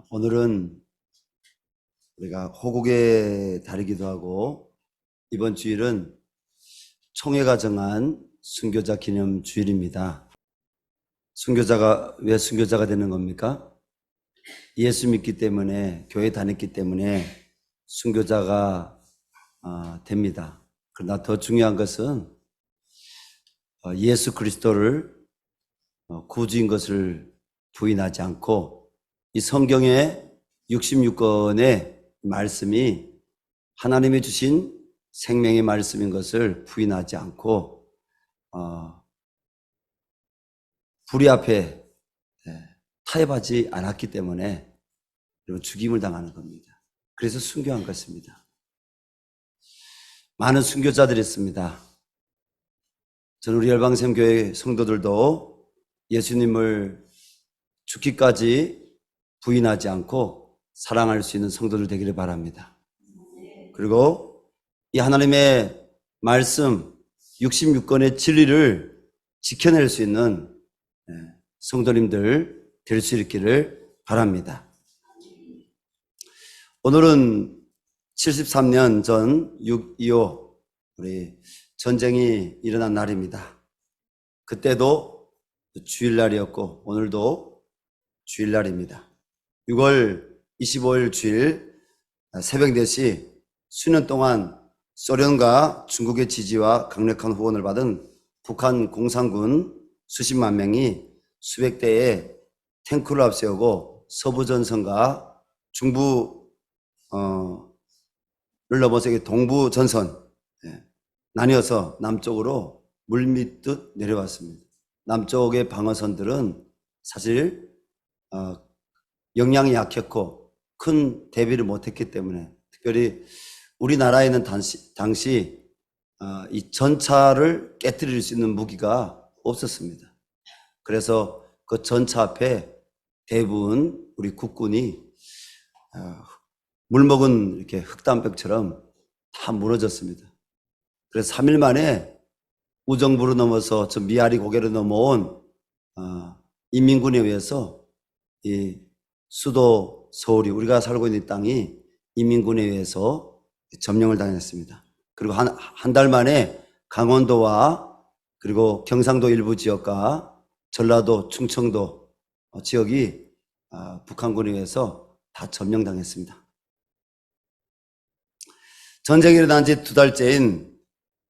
오늘은 우리가 호국의 달이기도 하고 이번 주일은 총회가 정한 순교자 기념 주일입니다. 순교자가 왜 순교자가 되는 겁니까? 예수 믿기 때문에, 교회 다녔기 때문에 순교자가 됩니다. 그러나 더 중요한 것은 예수 그리스도를 구주인 것을 부인하지 않고 이 성경의 66권의 말씀이 하나님이 주신 생명의 말씀인 것을 부인하지 않고 불의 앞에 타협하지 않았기 때문에 죽임을 당하는 겁니다. 그래서 순교한 것입니다. 많은 순교자들이 있습니다. 저는 우리 열방샘교회 성도들도 예수님을 죽기까지 부인하지 않고 사랑할 수 있는 성도들 되기를 바랍니다. 그리고 이 하나님의 말씀 66권의 진리를 지켜낼 수 있는 성도님들 될 수 있기를 바랍니다. 오늘은 73년 전 6.25 우리 전쟁이 일어난 날입니다. 그때도 주일날이었고 오늘도 주일날입니다. 6월 25일 주일 새벽 4시 수년 동안 소련과 중국의 지지와 강력한 후원을 받은 북한 공산군 수십만 명이 수백 대의 탱크를 앞세우고 서부전선과 중부를 넘어서 동부전선 나뉘어서 남쪽으로 물밀듯 내려왔습니다. 남쪽의 방어선들은 사실 역량이 약했고 큰 대비를 못했기 때문에 특별히 우리나라에는 당시 이 전차를 깨뜨릴 수 있는 무기가 없었습니다. 그래서 그 전차 앞에 대부분 우리 국군이 물먹은 이렇게 흙담벽처럼 다 무너졌습니다. 그래서 3일 만에 우정부로 넘어서 저 미아리 고개로 넘어온 인민군에 의해서 이 수도 서울이 우리가 살고 있는 땅이 인민군에 의해서 점령을 당했습니다. 그리고 한 달 만에 강원도와 그리고 경상도 일부 지역과 전라도, 충청도 지역이 북한군에 의해서 다 점령당했습니다. 전쟁이 일어난 지 2달째인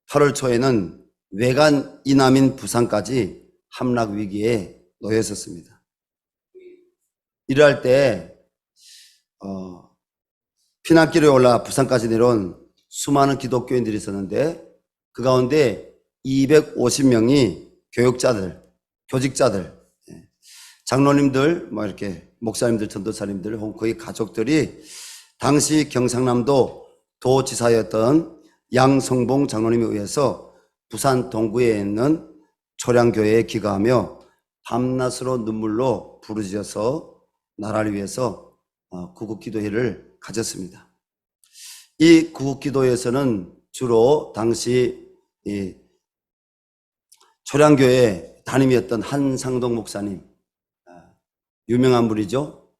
8월 초에는 외관 이남인 부산까지 함락 위기에 놓여 있었습니다. 이럴 때 피난길에 올라 부산까지 내려온 수많은 기독교인들이 있었는데 그 가운데 250명이 교육자들, 교직자들, 장로님들, 이렇게 목사님들, 전도사님들, 혹은 그의 가족들이 당시 경상남도 도지사였던 양성봉 장로님에 의해서 부산 동구에 있는 초량교회에 기가하며 밤낮으로 눈물로 부르짖어서 나라를 위해서 구국기도회를 가졌습니다. 이 구국기도회에서는 주로 당시 이 초량교회 담임이었던 한상동 목사님, 유명한 분이죠.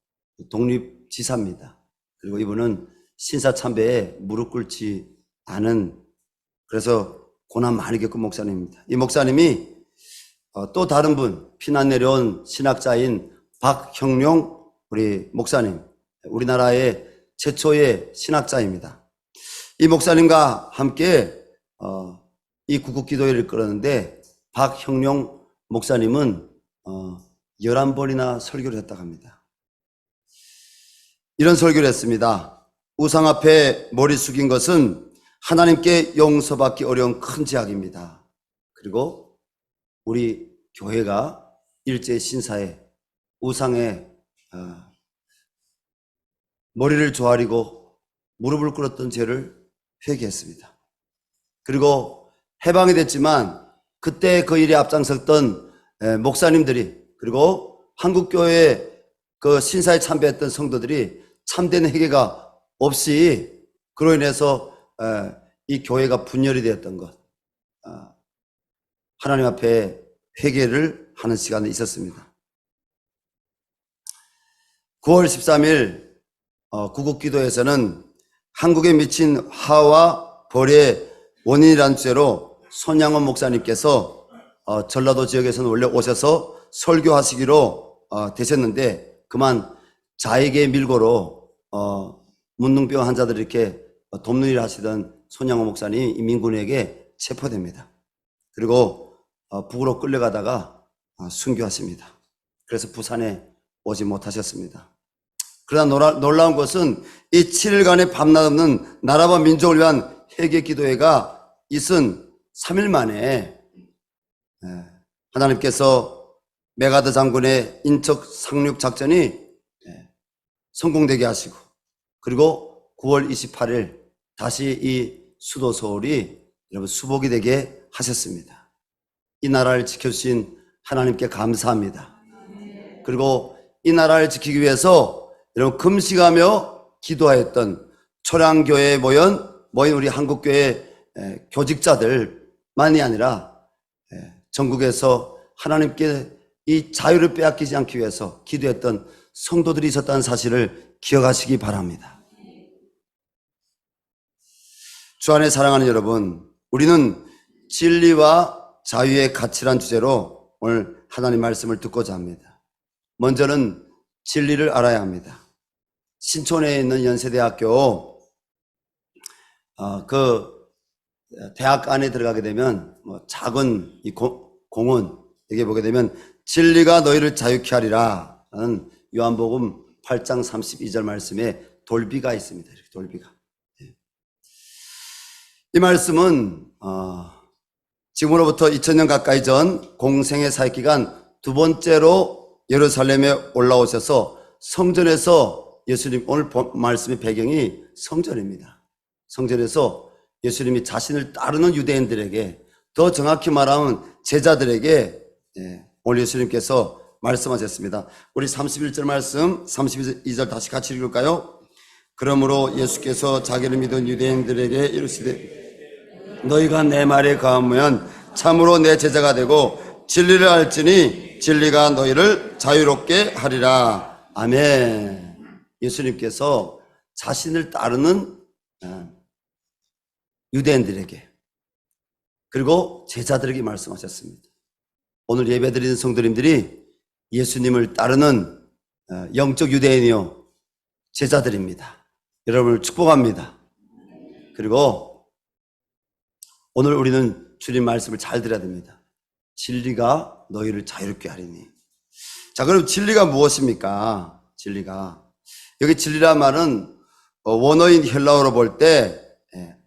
독립지사입니다. 그리고 이분은 신사참배에 무릎 꿇지 않은, 그래서 고난 많이 겪은 목사님입니다. 이 목사님이 또 다른 분, 피난 내려온 신학자인 박형룡 우리 목사님, 우리나라의 최초의 신학자입니다. 이 목사님과 함께 이 구국기도회를 끌었는데 박형룡 목사님은 11번이나 설교를 했다고 합니다. 이런 설교를 했습니다. 우상 앞에 머리 숙인 것은 하나님께 용서받기 어려운 큰 죄악입니다. 그리고 우리 교회가 일제 신사에 우상에 머리를 조아리고 무릎을 꿇었던 죄를 회개했습니다. 그리고 해방이 됐지만 그때 그 일에 앞장섰던 목사님들이 그리고 한국교회 그 신사에 참배했던 성도들이 참된 회개가 없이 그로 인해서 이 교회가 분열이 되었던 것, 하나님 앞에 회개를 하는 시간이 있었습니다. 9월 13일 구국기도에서는 한국에 미친 화와 벌의 원인이라는 주제로 손양원 목사님께서 전라도 지역에서는 원래 오셔서 설교하시기로 되셨는데 그만 자에게 밀고로 문둥병 환자들 이렇게 돕는 일을 하시던 손양원 목사님이 인민군에게 체포됩니다. 그리고 북으로 끌려가다가 순교하십니다. 그래서 부산에 오지 못하셨습니다. 그러나 놀라운 것은 이 7일간의 밤낮 없는 나라와 민족을 위한 회개 기도회가 있은 3일 만에 하나님께서 메가드 장군의 인적 상륙 작전이 성공되게 하시고 그리고 9월 28일 다시 이 수도 서울이 여러분 수복이 되게 하셨습니다. 이 나라를 지켜주신 하나님께 감사합니다. 그리고 이 나라를 지키기 위해서 여러분 금식하며 기도하였던 초량교회에 모인 우리 한국교회 교직자들만이 아니라 전국에서 하나님께 이 자유를 빼앗기지 않기 위해서 기도했던 성도들이 있었다는 사실을 기억하시기 바랍니다. 주 안에 사랑하는 여러분, 우리는 진리와 자유의 가치란 주제로 오늘 하나님 말씀을 듣고자 합니다. 먼저는 진리를 알아야 합니다. 신촌에 있는 연세대학교 그 대학 안에 들어가게 되면 작은 이 공원 여기 보게 되면 진리가 너희를 자유케 하리라 라는 요한복음 8장 32절 말씀에 돌비가 있습니다. 이렇게 돌비가. 이 말씀은 지금으로부터 2000년 가까이 전 공생의 사역기간 두 번째로 예루살렘에 올라오셔서 성전에서 예수님, 오늘 말씀의 배경이 성전입니다. 성전에서 예수님이 자신을 따르는 유대인들에게, 더 정확히 말하면 제자들에게 오늘 예수님께서 말씀하셨습니다. 우리 31절 말씀 32절 다시 같이 읽을까요? 그러므로 예수께서 자기를 믿은 유대인들에게 이르시되 너희가 내 말에 거하면 참으로 내 제자가 되고 진리를 알지니 진리가 너희를 자유롭게 하리라. 아멘. 예수님께서 자신을 따르는 유대인들에게 그리고 제자들에게 말씀하셨습니다. 오늘 예배드리는 성도님들이 예수님을 따르는 영적 유대인이요 제자들입니다. 여러분을 축복합니다. 그리고 오늘 우리는 주님 말씀을 잘 들어야 됩니다. 진리가 너희를 자유롭게 하리니. 자, 그럼 진리가 무엇입니까? 진리가. 여기 진리란 말은 원어인 헬라어로 볼 때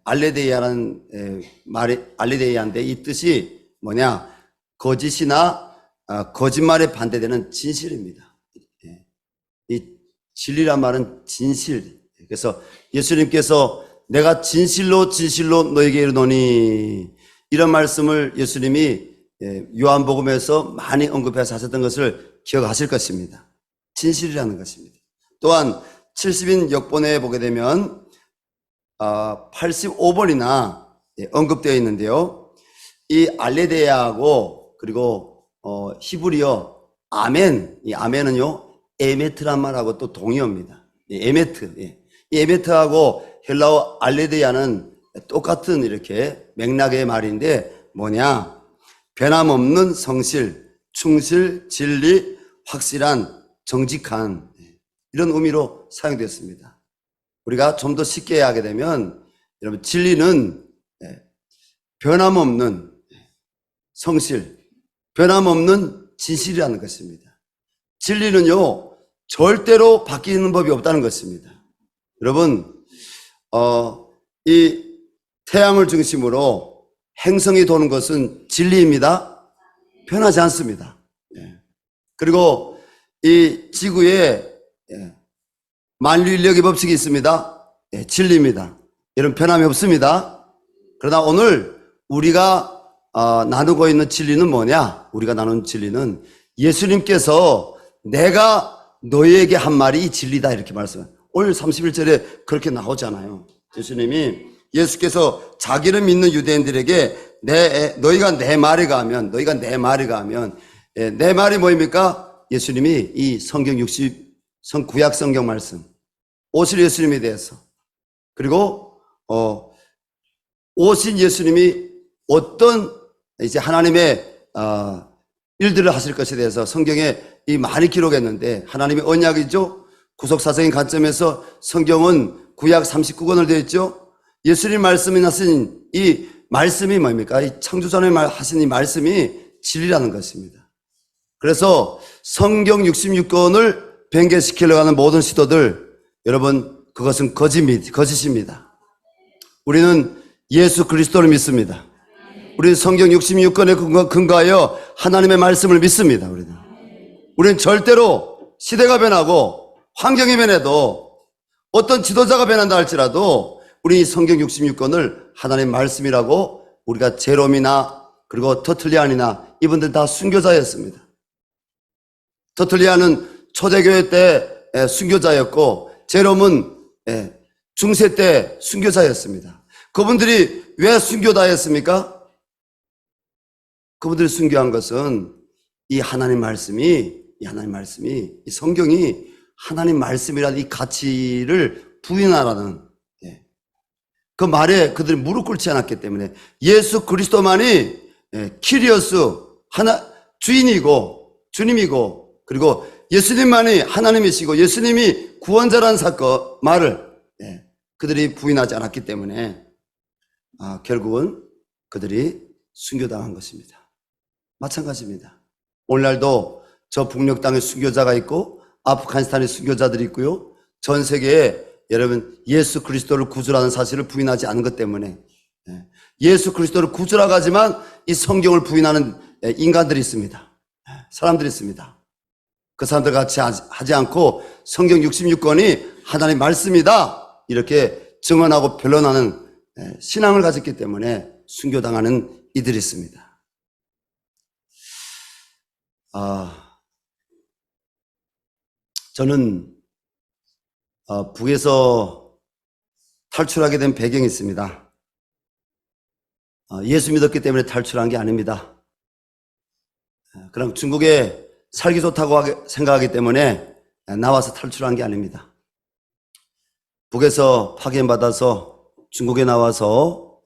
알레데이아라는 말이 알레데이아인데 이 뜻이 뭐냐? 거짓이나 거짓말에 반대되는 진실입니다. 이 진리란 말은 진실. 그래서 예수님께서 내가 진실로 너에게 이르노니 이런 말씀을 예수님이 요한복음에서 많이 언급해서 하셨던 것을 기억하실 것입니다. 진실이라는 것입니다. 또한 70인 역본에 보게 되면 85번이나 언급되어 있는데요. 이 알레데야하고 그리고 히브리어 아멘, 이 아멘은요 에메트란 말하고 또 동의어입니다. 에메트, 이 에메트하고 헬라어 알레데야는 똑같은 이렇게 맥락의 말인데 뭐냐? 변함없는 성실, 충실, 진리, 확실한, 정직한 이런 의미로 사용되었습니다. 우리가 좀 더 쉽게 하게 되면 여러분 진리는 변함없는 성실, 변함없는 진실이라는 것입니다. 진리는요 절대로 바뀌는 법이 없다는 것입니다. 여러분 이 태양을 중심으로 행성이 도는 것은 진리입니다. 변하지 않습니다. 그리고 이 지구에 만유인력의 법칙이 있습니다. 진리입니다. 이런 변함이 없습니다. 그러나 오늘 우리가 나누고 있는 진리는 뭐냐? 우리가 나누는 진리는 예수님께서 내가 너희에게 한 말이 이 진리다 이렇게 말씀해요. 오늘 31절에 그렇게 나오잖아요. 예수께서 자기를 믿는 유대인들에게 너희가 내 말에 가면 내 말이 뭐입니까? 예수님이 이 성경 구약 성경 말씀, 오실 예수님에 대해서, 그리고 오신 예수님이 어떤 이제 하나님의 일들을 하실 것에 대해서 성경에 이 많이 기록했는데, 하나님의 언약이죠. 구속사적인 관점에서 성경은 구약 39권을 되어 있죠. 예수님 말씀이 나신 이 말씀이 뭡니까? 이 창조전에 하신 이 말씀이 진리라는 것입니다. 그래서 성경 66권을 변개시키려고 하는 모든 시도들, 여러분, 그것은 거짓입니다. 우리는 예수 그리스도를 믿습니다. 우리는 성경 66권에 근거하여 하나님의 말씀을 믿습니다. 우리는 절대로 시대가 변하고 환경이 변해도 어떤 지도자가 변한다 할지라도 우리 성경 66권을 하나님의 말씀이라고, 우리가 제롬이나 그리고 터틀리안이나 이분들 다 순교자였습니다. 터틀리안은 초대교회 때 순교자였고, 제롬은 중세 때 순교자였습니다. 그분들이 왜 순교자였습니까? 그분들이 순교한 것은 이 하나님 말씀이, 이 성경이 하나님 말씀이라는 이 가치를 부인하라는 그 말에 그들이 무릎 꿇지 않았기 때문에, 예수 그리스도만이 키리오스, 주님이고, 그리고 예수님만이 하나님이시고 예수님이 구원자라는 말을 그들이 부인하지 않았기 때문에 결국은 그들이 순교당한 것입니다. 마찬가지입니다. 오늘날도 저 북녘 땅에 순교자가 있고 아프가니스탄에 순교자들이 있고요. 전 세계에 여러분 예수 그리스도를 구주라는 사실을 부인하지 않은 것 때문에, 예수 그리스도를 구주라고 하지만 이 성경을 부인하는 인간들이 있습니다. 사람들이 있습니다. 그 사람들 같이 하지 않고 성경 66권이 하나님의 말씀이다 이렇게 증언하고 변론하는 신앙을 가졌기 때문에 순교당하는 이들이 있습니다. 저는 북에서 탈출하게 된 배경이 있습니다. 예수 믿었기 때문에 탈출한 게 아닙니다. 그럼 중국에 살기 좋다고 생각하기 때문에 나와서 탈출한 게 아닙니다. 북에서 파견받아서 중국에 나와서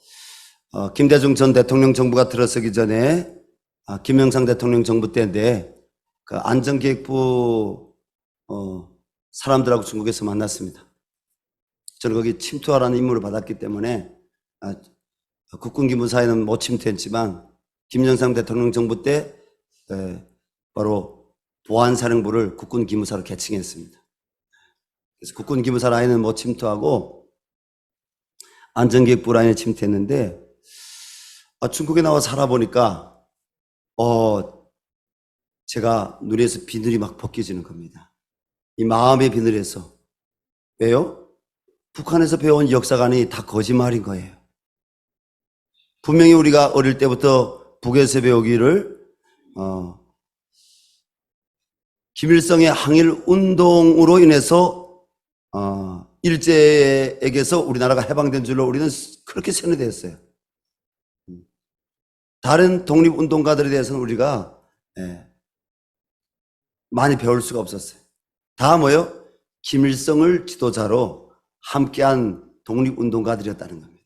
김대중 전 대통령 정부가 들어서기 전에 김영삼 대통령 정부 때인데 그 안전기획부 사람들하고 중국에서 만났습니다. 저는 거기 침투하라는 임무를 받았기 때문에 국군기무사에는 못 침투했지만 김영삼 대통령 정부 때 바로 보안사령부를 국군기무사로 개칭했습니다. 그래서 국군기무사 라인은 못 침투하고 안전기획부 라인에 침투했는데 중국에 나와 살아보니까 제가 눈에서 비늘이 막 벗겨지는 겁니다. 이 마음의 비늘에서. 왜요? 북한에서 배운 역사관이 다 거짓말인 거예요. 분명히 우리가 어릴 때부터 북에서 배우기를 김일성의 항일 운동으로 인해서 일제에게서 우리나라가 해방된 줄로 우리는 그렇게 세뇌되었어요. 다른 독립운동가들에 대해서는 우리가 많이 배울 수가 없었어요. 다 뭐요? 김일성을 지도자로 함께한 독립운동가들이었다는 겁니다.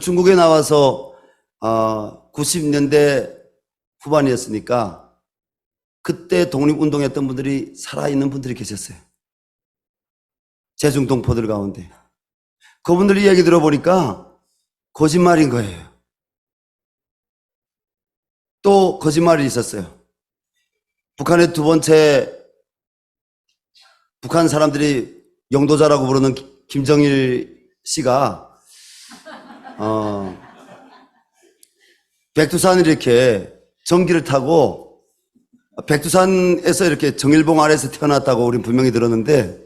중국에 나와서 90년대 후반이었으니까 그때 독립운동했던 분들이 살아있는 분들이 계셨어요. 제중동포들 가운데. 그분들이 얘기 들어보니까 거짓말인 거예요. 또 거짓말이 있었어요. 북한의 두 번째, 북한 사람들이 영도자라고 부르는 김정일 씨가 백두산을 이렇게 전기를 타고 백두산에서 이렇게 정일봉 아래에서 태어났다고 우린 분명히 들었는데,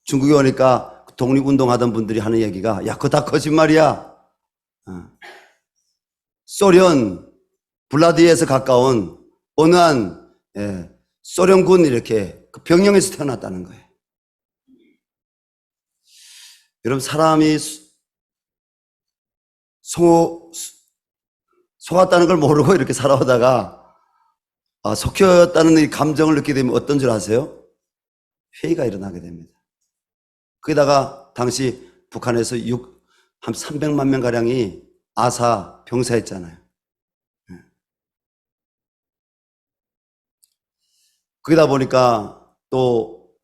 중국에 오니까 독립운동하던 분들이 하는 얘기가 야, 그거 다 거짓말이야. 소련 블라디에서 가까운 어느 한 소련군 이렇게 그 병영에서 태어났다는 거예요. 여러분, 사람이 속았다는 걸 모르고 이렇게 살아오다가 속였다는 이 감정을 느끼게 되면 어떤 줄 아세요? 회의가 일어나게 됩니다. 거기다가 당시 북한에서 한 300만 명가량이 아사 병사했잖아요. 거기다 보니까 또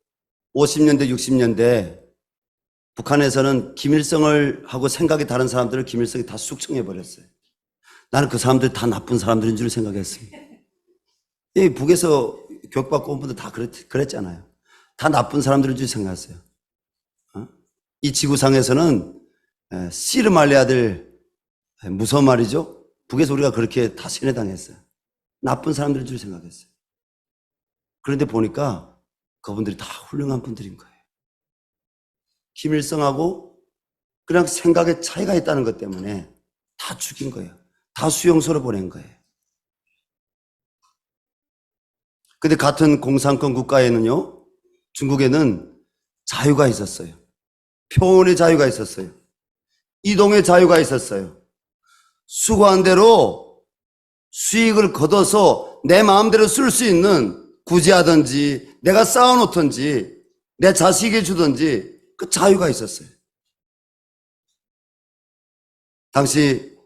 50년대, 60년대 북한에서는 김일성을 하고 생각이 다른 사람들을 김일성이 다 숙청해버렸어요. 나는 그 사람들이 다 나쁜 사람들인 줄 생각했습니다. 이 북에서 교육받고 온 분들 다 그랬잖아요. 다 나쁜 사람들인 줄 생각했어요. 이 지구상에서는 씨르말리아들 무서운 말이죠. 북에서 우리가 그렇게 다 세뇌당했어요. 나쁜 사람들인 줄 생각했어요. 그런데 보니까 그분들이 다 훌륭한 분들인 거예요. 김일성하고 그냥 생각의 차이가 있다는 것 때문에 다 죽인 거예요. 다 수용소로 보낸 거예요. 근데 같은 공산권 국가에는요, 중국에는 자유가 있었어요. 표현의 자유가 있었어요. 이동의 자유가 있었어요. 수고한 대로 수익을 거둬서 내 마음대로 쓸 수 있는, 구제하든지 내가 쌓아놓든지 내 자식에게 주든지 그 자유가 있었어요. 당시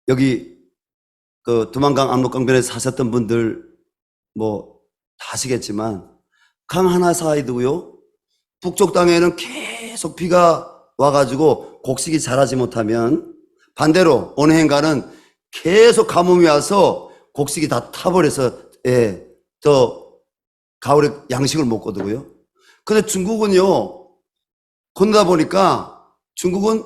여기 그 두만강 압록강변에 사셨던 분들 뭐 다 아시겠지만 강 하나 사이도요, 북쪽 땅에는 계속 비가 와가지고 곡식이 자라지 못하면 반대로 어느 해인가는 계속 가뭄이 와서 곡식이 다 타버려서 저 가을에 양식을 못 거두고요. 근데 중국은요, 건너다 보니까 중국은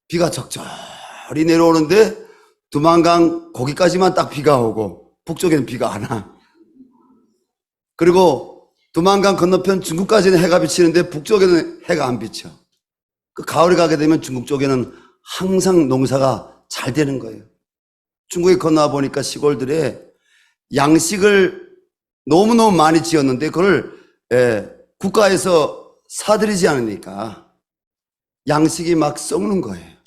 비가 적절히 내려오는데 두만강 거기까지만 딱 비가 오고 북쪽에는 비가 안 와. 그리고 두만강 건너편 중국까지는 해가 비치는데 북쪽에는 해가 안 비쳐. 그 가을에 가게 되면 중국 쪽에는 항상 농사가 잘 되는 거예요. 중국에 건너와 보니까 시골들에 양식을 너무너무 많이 지었는데 그걸 국가에서 사들이지 않으니까 양식이 막 썩는 거예요.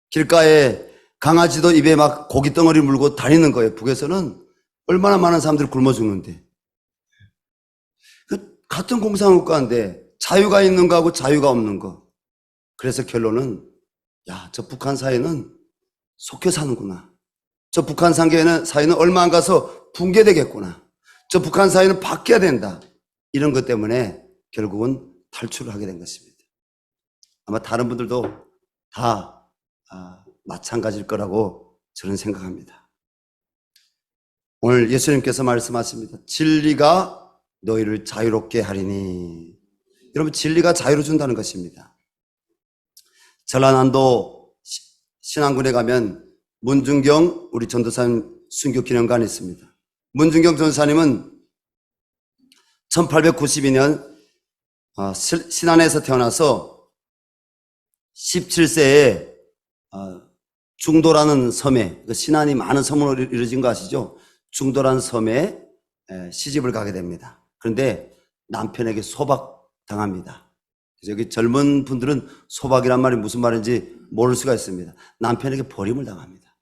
길가에 강아지도 입에 막 고기 덩어리 물고 다니는 거예요. 북에서는 얼마나 많은 사람들이 굶어 죽는데. 같은 공산국가인데 자유가 있는 거하고 자유가 없는 거. 그래서 결론은 야, 저 북한 사회는 속혀 사는구나. 저 북한 사회는 얼마 안 가서 붕괴되겠구나. 저 북한 사회는 바뀌어야 된다. 이런 것 때문에 결국은 탈출을 하게 된 것입니다. 아마 다른 분들도 다 마찬가지일 거라고 저는 생각합니다. 오늘 예수님께서 말씀하십니다. 진리가 너희를 자유롭게 하리니. 여러분, 진리가 자유를 준다는 것입니다. 전라남도 신안군에 가면 문중경 우리 전도사님 순교기념관이 있습니다. 문중경 전도사님은 1892년 신안에서 태어나서 17세에 중도라는 섬에, 신안이 많은 섬으로 이루어진 거 아시죠? 중도라는 섬에 시집을 가게 됩니다. 그런데 남편에게 소박당합니다. 그래서 여기 젊은 분들은 소박이란 말이 무슨 말인지 모를 수가 있습니다. 남편에게 버림을 당합니다.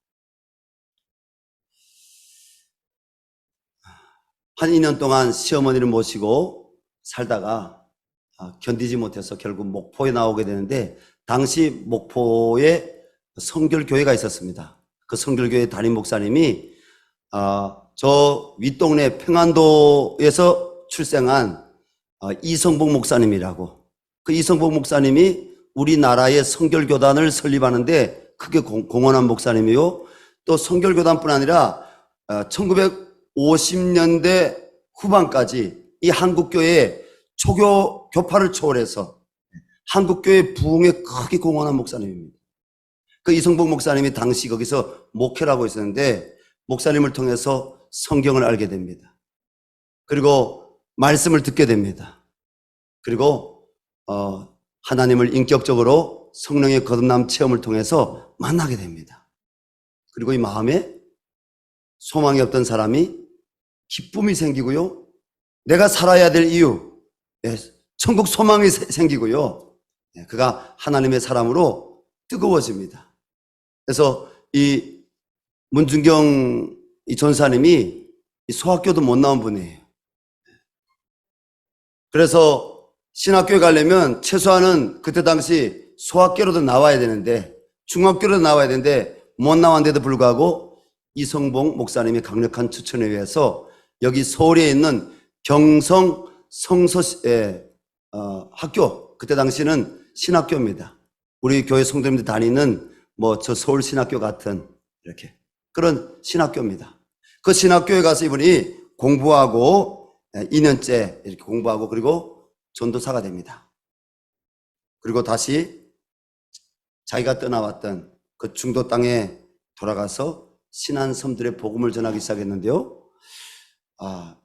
한 2년 동안 시어머니를 모시고 살다가 견디지 못해서 결국 목포에 나오게 되는데, 당시 목포에 성결교회가 있었습니다. 그 성결교회 담임 목사님이 저 윗동네 평안도에서 출생한 이성복 목사님이라고, 그 이성복 목사님이 우리나라의 성결교단을 설립하는데 크게 공헌한 목사님이요. 또 성결교단뿐 아니라 1950년대 후반까지 이 한국교회의 초교 교파를 초월해서 한국교회 부흥에 크게 공헌한 목사님입니다. 그 이성복 목사님이 당시 거기서 목회를 하고 있었는데 목사님을 통해서 성경을 알게 됩니다. 그리고 말씀을 듣게 됩니다. 그리고 하나님을 인격적으로 성령의 거듭남 체험을 통해서 만나게 됩니다. 그리고 이 마음에 소망이 없던 사람이 기쁨이 생기고요. 내가 살아야 될 이유, 천국 소망이 생기고요. 그가 하나님의 사람으로 뜨거워집니다. 그래서 이 문중경 이 전사님이 소학교도 못 나온 분이에요. 그래서 신학교에 가려면 최소한은 그때 당시 소학교로도 나와야 되는데, 중학교로도 나와야 되는데 못 나왔는데도 불구하고 이성봉 목사님의 강력한 추천에 의해서 여기 서울에 있는 경성 성서 학교, 그때 당시는 신학교입니다. 우리 교회 성도님들 다니는 저 서울 신학교 같은 이렇게 그런 신학교입니다. 그 신학교에 가서 이분이 공부하고 2년째 이렇게 공부하고 그리고 전도사가 됩니다. 그리고 다시 자기가 떠나왔던 그 중도 땅에 돌아가서 신안 섬들의 복음을 전하기 시작했는데요.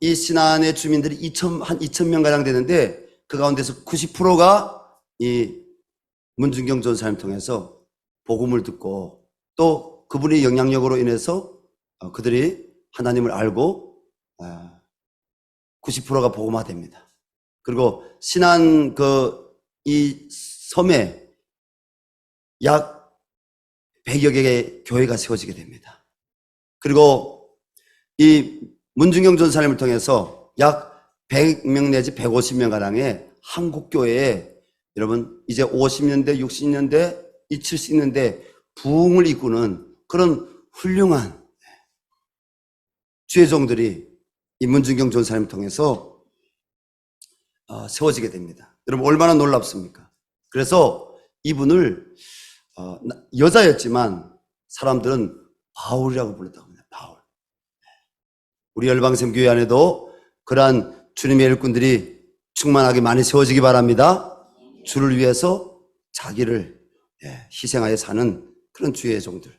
이 신안의 주민들이 한 2,000명 가량 되는데 그 가운데서 90%가 이 문준경 전사님을 통해서 복음을 듣고 또 그분의 영향력으로 인해서 그들이 하나님을 알고 90%가 복음화됩니다. 그리고 신안 이 섬에 약 100여 개의 교회가 세워지게 됩니다. 그리고 이 문준경 전사님을 통해서 약 100명 내지 150명 가량의 한국교회에 여러분 이제 50년대, 60년대, 70년대 부흥을 이끄는 그런 훌륭한 주의종들이 이 문준경 전사님을 통해서 세워지게 됩니다. 여러분 얼마나 놀랍습니까? 그래서 이분을 여자였지만 사람들은 바울이라고 불렀다고 합니다. 바울. 우리 열방샘 교회 안에도 그러한 주님의 일꾼들이 충만하게 많이 세워지기 바랍니다. 주를 위해서 자기를 희생하여 사는 그런 주의 종들.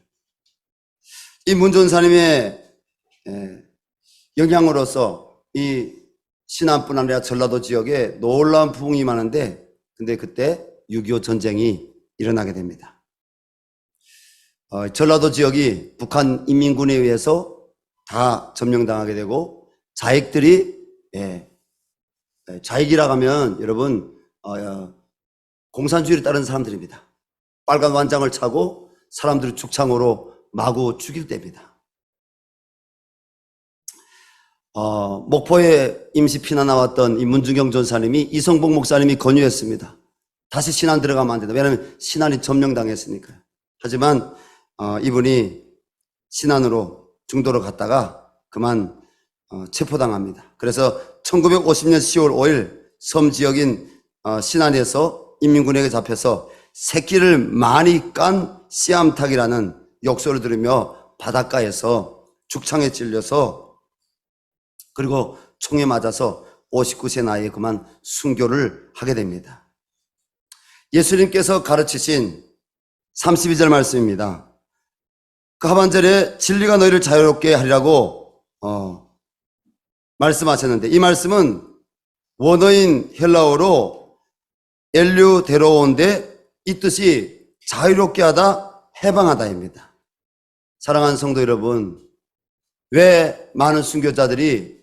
이 문전사님의 영향으로서 이 신안뿐 아니라 전라도 지역에 놀라운 부흥이 많은데 근데 그때 6.25 전쟁이 일어나게 됩니다. 전라도 지역이 북한 인민군에 의해서 다 점령당하게 되고 좌익들이 좌익이라고 하면 여러분 공산주의를 따르는 사람들입니다. 빨간 완장을 차고 사람들을 죽창으로 마구 죽일 때입니다. 목포에 임시 피난 나왔던 이 문준경 전사님이 이성봉 목사님이 권유했습니다. 다시 신안 들어가면 안 된다. 왜냐하면 신안이 점령당했으니까요. 하지만 이분이 신안으로 중도로 갔다가 그만 체포당합니다. 그래서 1950년 10월 5일 섬 지역인 신안에서 인민군에게 잡혀서 새끼를 많이 깐 씨암탉이라는 욕설을 들으며 바닷가에서 죽창에 찔려서 그리고 총에 맞아서 59세 나이에 그만 순교를 하게 됩니다. 예수님께서 가르치신 32절 말씀입니다. 그 하반절에 진리가 너희를 자유롭게 하리라고 말씀하셨는데 이 말씀은 원어인 헬라어로 엘류데로온데 이 뜻이 자유롭게 하다, 해방하다입니다. 사랑하는 성도 여러분, 왜 많은 순교자들이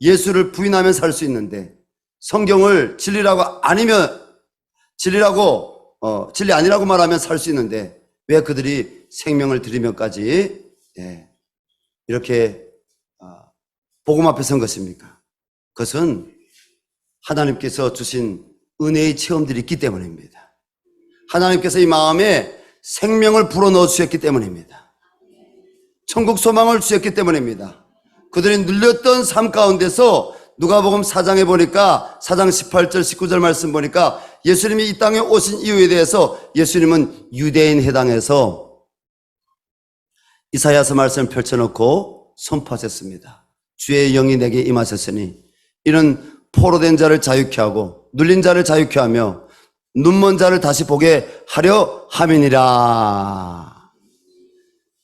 예수를 부인하면 살 수 있는데 성경을 진리라고 진리 아니라고 말하면 살 수 있는데 왜 그들이 생명을 들이면까지 이렇게 복음 앞에 선 것입니까? 그것은 하나님께서 주신 은혜의 체험들이 있기 때문입니다. 하나님께서 이 마음에 생명을 불어넣어 주셨기 때문입니다. 천국 소망을 주셨기 때문입니다. 그들이 눌렸던 삶 가운데서 누가복음 4장에 보니까 4장 18절 19절 말씀 보니까 예수님이 이 땅에 오신 이유에 대해서 예수님은 유대인 회당에서 이사야서 말씀을 펼쳐놓고 선포하셨습니다. 주의 영이 내게 임하셨으니 이는 포로된 자를 자유케 하고 눌린 자를 자유케 하며 눈먼 자를 다시 보게 하려 함이니라.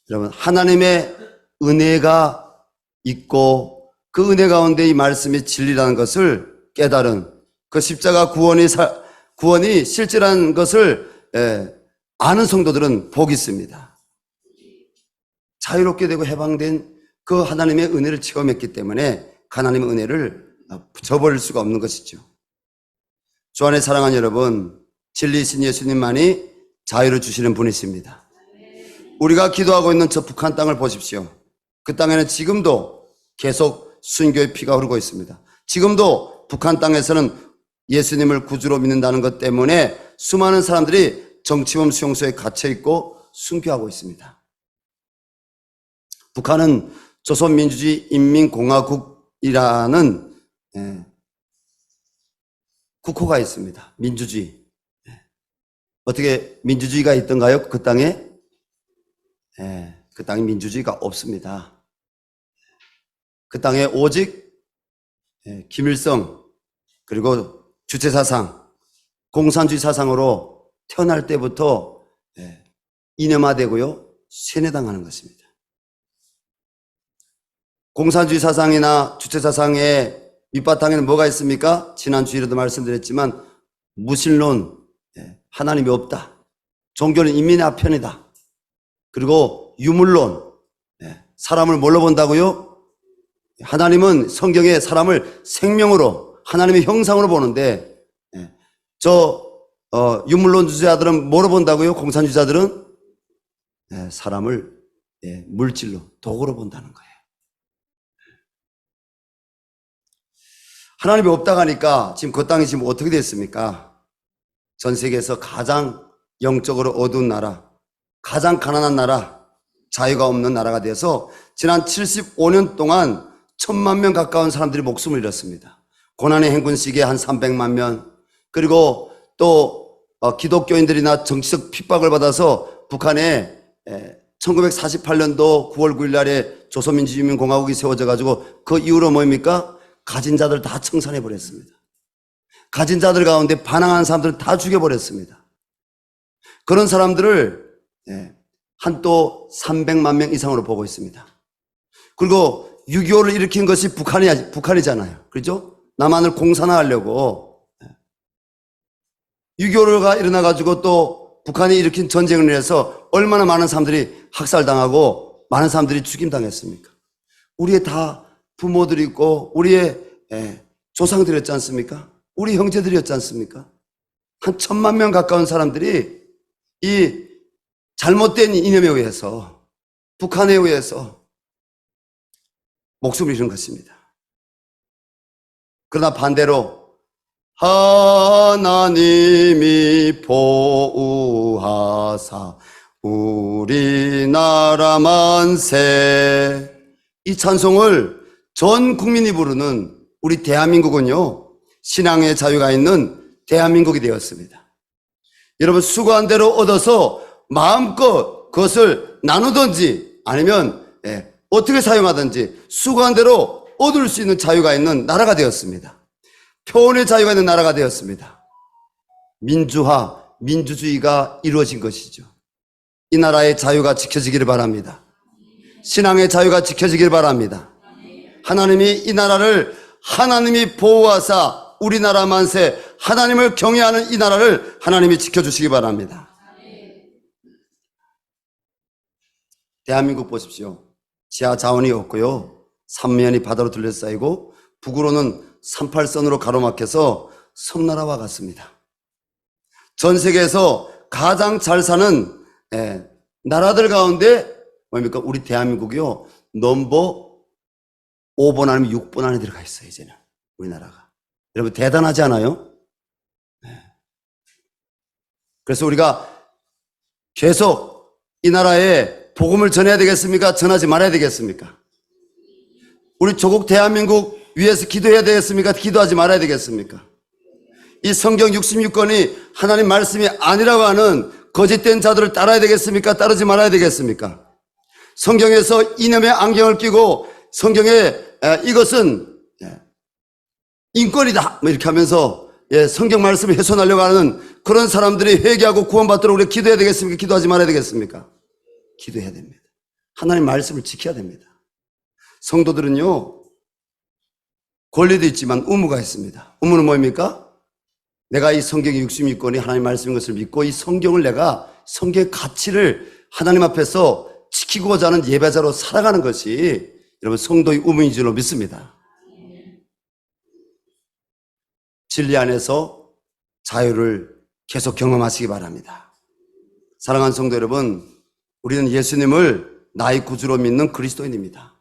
여러분 하나님의 은혜가 있고 그 은혜 가운데 이 말씀이 진리라는 것을 깨달은 그 십자가 구원이 실제라는 것을 아는 성도들은 복이 있습니다. 자유롭게 되고 해방된 그 하나님의 은혜를 체험했기 때문에 하나님의 은혜를 저버릴 수가 없는 것이죠. 주 안에 사랑하는 여러분, 진리이신 예수님만이 자유를 주시는 분이십니다. 우리가 기도하고 있는 저 북한 땅을 보십시오. 그 땅에는 지금도 계속 순교의 피가 흐르고 있습니다. 지금도 북한 땅에서는 예수님을 구주로 믿는다는 것 때문에 수많은 사람들이 정치범 수용소에 갇혀 있고 순교하고 있습니다. 북한은 조선민주주의 인민공화국이라는 국호가 있습니다. 민주주의. 어떻게 민주주의가 있던가요? 그 땅에? 그 땅에 민주주의가 없습니다. 그 땅에 오직 김일성 그리고 주체사상, 공산주의 사상으로 태어날 때부터 이념화되고요, 세뇌당하는 것입니다. 공산주의 사상이나 주체사상의 밑바탕에는 뭐가 있습니까? 지난 주일에도 말씀드렸지만 무신론, 하나님이 없다. 종교는 인민의 편이다. 그리고 유물론, 사람을 뭘로 본다고요? 하나님은 성경에 사람을 생명으로 하나님의 형상으로 보는데 유물론주의자들은 뭐로 본다고요? 공산주의자들은 사람을 물질로, 도구로 본다는 거예요. 하나님이 없다고 하니까 지금 그 땅이 지금 어떻게 됐습니까? 전 세계에서 가장 영적으로 어두운 나라, 가장 가난한 나라, 자유가 없는 나라가 돼서 지난 75년 동안 1000만 명 가까운 사람들이 목숨을 잃었습니다. 고난의 행군 시기에 한 300만 명, 그리고 또 기독교인들이나 정치적 핍박을 받아서 북한에 1948년도 9월 9일 날에 조선민주주의인민공화국이 세워져 가지고 그 이후로 뭡니까? 가진 자들 다 청산해 버렸습니다. 가진 자들 가운데 반항하는 사람들을 다 죽여버렸습니다. 그런 사람들을 한 또 300만 명 이상으로 보고 있습니다. 그리고 6.25를 일으킨 것이 북한이잖아요. 그렇죠? 남한을 공산화하려고 6.25가 일어나가지고 또 북한이 일으킨 전쟁을 위해서 얼마나 많은 사람들이 학살당하고 많은 사람들이 죽임당했습니까? 우리의 다 부모들이 있고 우리의 조상들이었지 않습니까? 우리 형제들이었지 않습니까? 한 1000만 명 가까운 사람들이 이 잘못된 이념에 의해서, 북한에 의해서 목숨을 잃은 것입니다. 그러나 반대로 하나님이 보호하사 우리나라 만세, 이 찬송을 전 국민이 부르는 우리 대한민국은요, 신앙의 자유가 있는 대한민국이 되었습니다. 여러분, 수고한 대로 얻어서 마음껏 그것을 나누든지 아니면 어떻게 사용하든지 수고한 대로 얻을 수 있는 자유가 있는 나라가 되었습니다. 표현의 자유가 있는 나라가 되었습니다. 민주화, 민주주의가 이루어진 것이죠. 이 나라의 자유가 지켜지기를 바랍니다. 신앙의 자유가 지켜지기를 바랍니다. 하나님이 이 나라를 하나님이 보호하사 우리나라 만세, 하나님을 경외하는 이 나라를 하나님이 지켜주시기 바랍니다. 대한민국 보십시오. 지하 자원이 없고요, 삼면이 바다로 둘러싸이고 북으로는 38선으로 가로막혀서 섬나라와 같습니다. 전 세계에서 가장 잘 사는 나라들 가운데 뭡니까? 우리 대한민국이요, 넘버 5번 아니면 6번 안에 들어가 있어요. 이제는 우리나라가. 여러분, 대단하지 않아요? 그래서 우리가 계속 이 나라에 복음을 전해야 되겠습니까? 전하지 말아야 되겠습니까? 우리 조국 대한민국 위해서 기도해야 되겠습니까? 기도하지 말아야 되겠습니까? 이 성경 66권이 하나님 말씀이 아니라고 하는 거짓된 자들을 따라야 되겠습니까? 따르지 말아야 되겠습니까? 성경에서 이념의 안경을 끼고 성경에 이것은 인권이다 뭐 이렇게 하면서 성경 말씀을 훼손하려고 하는 그런 사람들이 회개하고 구원받도록 우리가 기도해야 되겠습니까? 기도하지 말아야 되겠습니까? 기도해야 됩니다. 하나님 말씀을 지켜야 됩니다. 성도들은요, 권리도 있지만 의무가 있습니다. 의무는 뭡니까? 내가 이 성경의 66권이 하나님 말씀인 것을 믿고 이 성경을 내가 성경의 가치를 하나님 앞에서 지키고자 하는 예배자로 살아가는 것이 여러분 성도의 의무인 줄로 믿습니다. 진리 안에서 자유를 계속 경험하시기 바랍니다. 사랑하는 성도 여러분, 우리는 예수님을 나의 구주로 믿는 그리스도인입니다.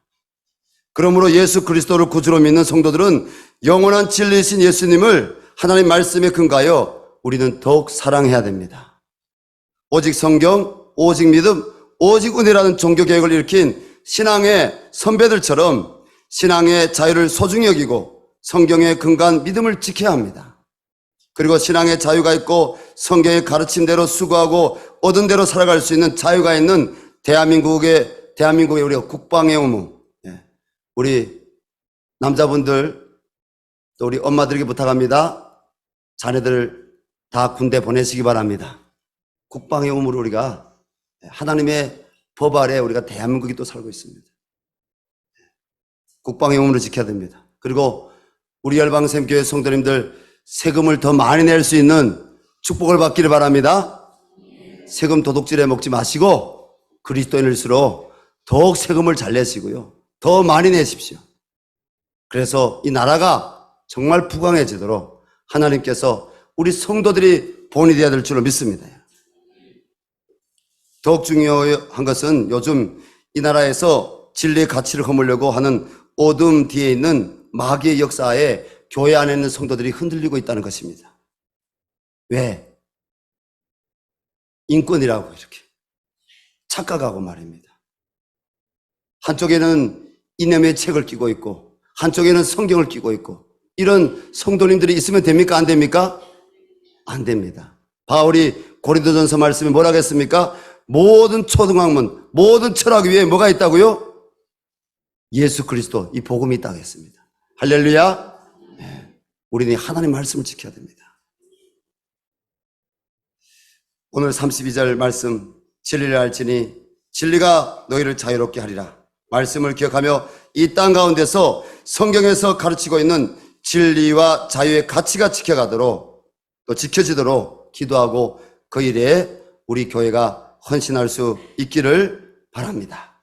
그러므로 예수 그리스도를 구주로 믿는 성도들은 영원한 진리이신 예수님을 하나님 말씀에 근거하여 우리는 더욱 사랑해야 됩니다. 오직 성경, 오직 믿음, 오직 은혜라는 종교개혁을 일으킨 신앙의 선배들처럼 신앙의 자유를 소중히 여기고 성경에 근거한 믿음을 지켜야 합니다. 그리고 신앙의 자유가 있고 성경의 가르침대로 수고하고 얻은 대로 살아갈 수 있는 자유가 있는 대한민국의 우리가 국방의 의무, 우리 남자분들 또 우리 엄마들에게 부탁합니다. 자녀들 다 군대 보내시기 바랍니다. 국방의 의무를 우리가 하나님의 법 아래 우리가 대한민국이 또 살고 있습니다. 국방의 의무를 지켜야 됩니다. 그리고 우리 열방샘교회 성도님들 세금을 더 많이 낼 수 있는 축복을 받기를 바랍니다. 세금 도둑질해 먹지 마시고 그리스도인일수록 더욱 세금을 잘 내시고요. 더 많이 내십시오. 그래서 이 나라가 정말 부강해지도록 하나님께서 우리 성도들이 본이 되어야 될 줄로 믿습니다. 더욱 중요한 것은 요즘 이 나라에서 진리의 가치를 허물려고 하는 어둠 뒤에 있는 마귀의 역사에 교회 안에 있는 성도들이 흔들리고 있다는 것입니다. 왜? 인권이라고 이렇게 착각하고 말입니다. 한쪽에는 이념의 책을 끼고 있고 한쪽에는 성경을 끼고 있고 이런 성도님들이 있으면 됩니까? 안 됩니까? 안 됩니다. 바울이 고린도전서 말씀에 뭐라고 했습니까? 모든 초등학문, 모든 철학 위에 뭐가 있다고요? 예수 그리스도, 이 복음이 있다고 했습니다. 할렐루야. 네. 우리는 하나님 말씀을 지켜야 됩니다. 오늘 32절 말씀, 진리를 알지니 진리가 너희를 자유롭게 하리라. 말씀을 기억하며 이 땅 가운데서 성경에서 가르치고 있는 진리와 자유의 가치가 지켜가도록 또 지켜지도록 기도하고 그 일에 우리 교회가 헌신할 수 있기를 바랍니다.